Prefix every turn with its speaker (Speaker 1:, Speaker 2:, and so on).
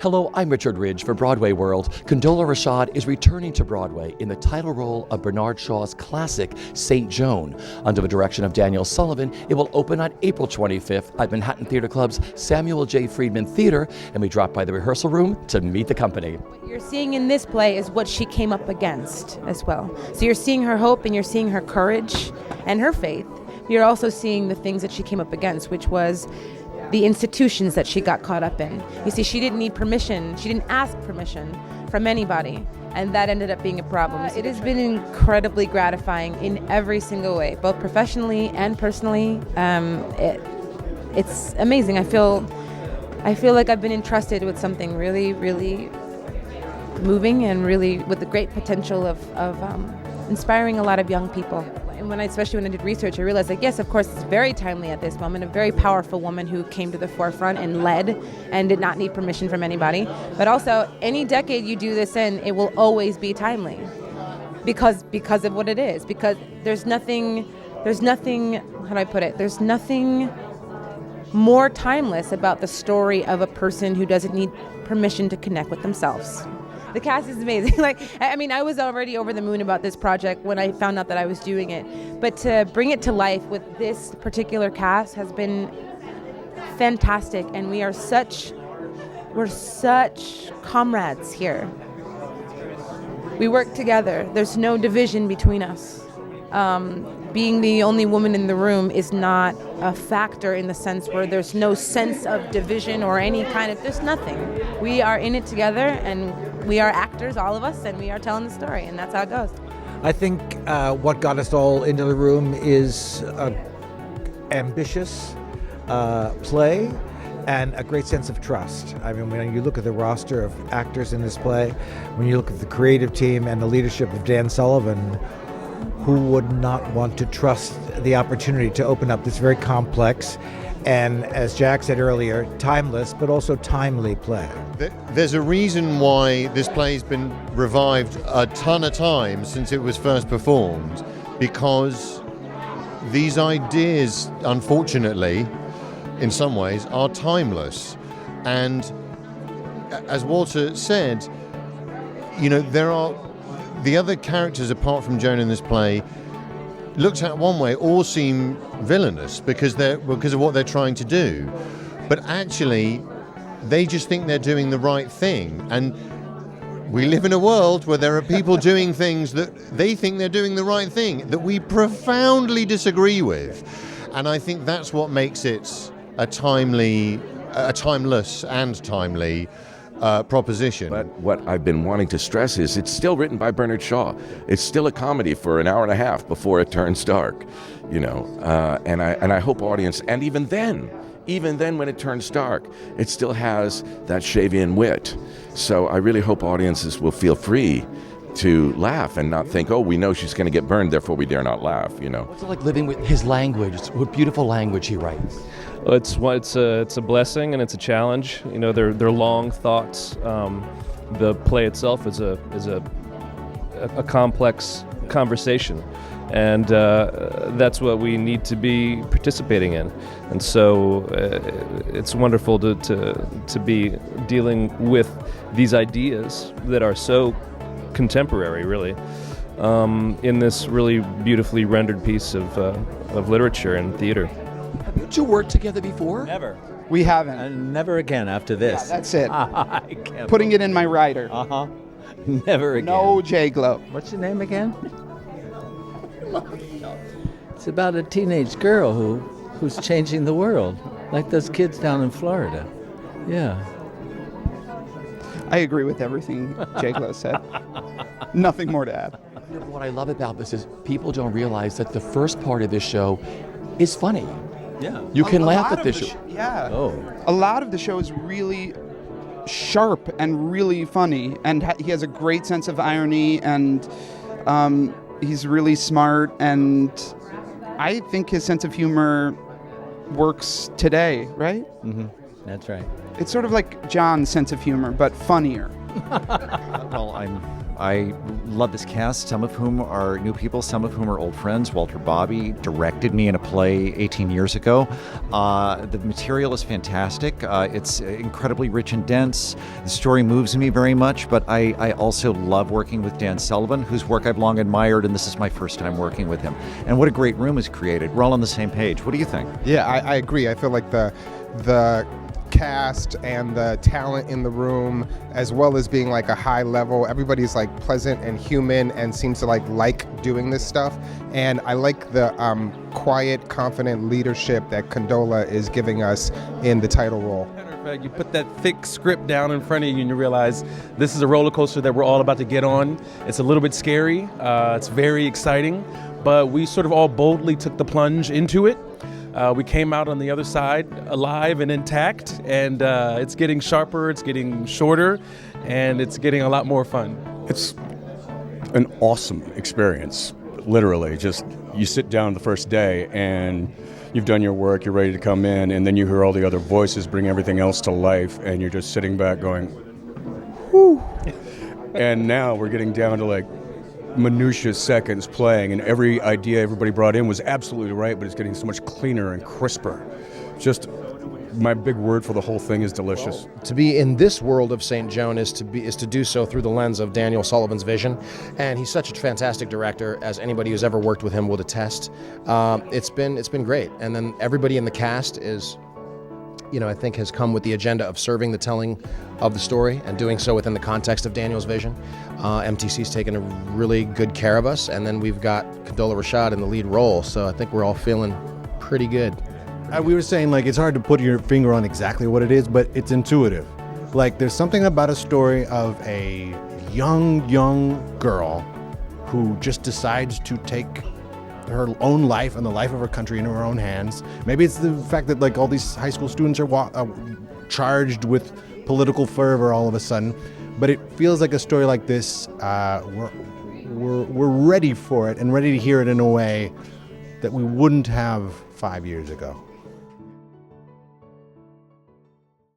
Speaker 1: Hello, I'm Richard Ridge for BroadwayWorld. Condola Rashad is returning to Broadway in the title role of Bernard Shaw's classic St. Joan. Under the direction of Daniel Sullivan, it will open on April 25th at Manhattan Theatre Club's Samuel J. Friedman Theatre, and we drop by the rehearsal room to meet the company.
Speaker 2: What you're seeing in this play is what she came up against as well. So you're seeing her hope and you're seeing her courage and her faith. You're also seeing the things that she came up against, which was the institutions that she got caught up in. You see, she didn't need permission. She didn't ask permission from anybody, and that ended up being a problem. It has been incredibly gratifying in every single way, both professionally and personally. It's amazing. I feel like I've been entrusted with something really, really moving and really with the great potential of inspiring a lot of young people. And especially when I did research, I realized that yes, of course, it's very timely at this moment, a very powerful woman who came to the forefront and led and did not need permission from anybody. But also, any decade you do this in, it will always be timely because of what it is. Because there's nothing, how do I put it? There's nothing more timeless about the story of a person who doesn't need permission to connect with themselves. The cast is amazing. I was already over the moon about this project when I found out that I was doing it. But to bring it to life with this particular cast has been fantastic. And we're such comrades here. We work together. There's no division between us. Being the only woman in the room is not a factor in the sense where there's no sense of division or any kind of, there's nothing. We are in it together and we are actors, all of us, and we are telling the story, and that's how it goes.
Speaker 3: I think what got us all into the room is an ambitious play and a great sense of trust. I mean, when you look at the roster of actors in this play, when you look at the creative team and the leadership of Dan Sullivan, who would not want to trust the opportunity to open up this very complex and, as Jack said earlier, timeless but also timely play?
Speaker 4: There's a reason why this play's been revived a ton of times since it was first performed, because these ideas, unfortunately, in some ways, are timeless. And as Walter said, there are the other characters apart from Joan in this play, looked at one way, all seem villainous because of what they're trying to do. But actually, they just think they're doing the right thing. And we live in a world where there are people doing things that they think they're doing the right thing, that we profoundly disagree with. And I think that's what makes it a timeless and timely proposition.
Speaker 5: But what I've been wanting to stress is it's still written by Bernard Shaw. It's still a comedy for an hour and a half before it turns dark, and I hope audience, and even then when it turns dark, it still has that Shavian wit. So I really hope audiences will feel free to laugh and not think, oh, we know she's going to get burned, therefore we dare not laugh,
Speaker 1: What's it like living with his language, what beautiful language he writes?
Speaker 6: Well, it's a blessing and it's a challenge. They're long thoughts. The play itself is a complex conversation, and that's what we need to be participating in. And so it's wonderful to be dealing with these ideas that are so contemporary, really, in this really beautifully rendered piece of literature and theater.
Speaker 1: Have you two worked together before?
Speaker 7: Never.
Speaker 8: We haven't.
Speaker 7: And never again after this.
Speaker 8: Yeah, that's it.
Speaker 7: I can't
Speaker 8: Putting it in my rider.
Speaker 7: Never again.
Speaker 8: No J-Glow.
Speaker 7: What's your name again? It's about a teenage girl who's changing the world, like those kids down in Florida. Yeah.
Speaker 8: I agree with everything J-Glow said. Nothing more to add.
Speaker 1: What I love about this is people don't realize that the first part of this show is funny.
Speaker 7: Yeah.
Speaker 1: You can laugh at this show.
Speaker 8: Yeah.
Speaker 7: Oh.
Speaker 8: A lot of the show is really sharp and really funny, and he has a great sense of irony, and he's really smart, and I think his sense of humor works today, right?
Speaker 7: Mm-hmm. That's right.
Speaker 8: It's sort of like John's sense of humor, but funnier.
Speaker 3: Well,
Speaker 9: I love this cast, some of whom are new people, some of whom are old friends. Walter Bobby directed me in a play 18 years ago. The material is fantastic. It's incredibly rich and dense. The story moves me very much, but I also love working with Dan Sullivan, whose work I've long admired, and this is my first time working with him. And what a great room is created. We're all on the same page. What do you think?
Speaker 10: Yeah, I agree. I feel like the cast and the talent in the room, as well as being like a high level, everybody's like pleasant and human and seems to like doing this stuff. And I like the quiet, confident leadership that Condola is giving us in the title role.
Speaker 11: You put that thick script down in front of you and you realize this is a roller coaster that we're all about to get on. It's a little bit scary. It's very exciting, but we sort of all boldly took the plunge into it. We came out on the other side alive and intact, and it's getting sharper, it's getting shorter, and it's getting a lot more fun.
Speaker 12: It's an awesome experience, literally. Just you sit down the first day and you've done your work, you're ready to come in, and then you hear all the other voices bring everything else to life, and you're just sitting back going, whew. And now we're getting down to like minutiae seconds playing, and every idea everybody brought in was absolutely right, but it's getting so much cleaner and crisper. Just my big word for the whole thing is delicious.
Speaker 13: To be in this world of St. Joan is to do so through the lens of Daniel Sullivan's vision, and he's such a fantastic director, as anybody who's ever worked with him will attest. It's been great, and then everybody in the cast is, I think, has come with the agenda of serving the telling of the story and doing so within the context of Daniel's vision. MTC's taken a really good care of us, and then we've got Condola Rashad in the lead role, so I think we're all feeling pretty good.
Speaker 14: We were saying, it's hard to put your finger on exactly what it is, but it's intuitive. There's something about a story of a young girl who just decides to take her own life and the life of her country into her own hands. Maybe it's the fact that all these high school students are charged with political fervor all of a sudden, but it feels like a story like this, we're ready for it and ready to hear it in a way that we wouldn't have 5 years ago.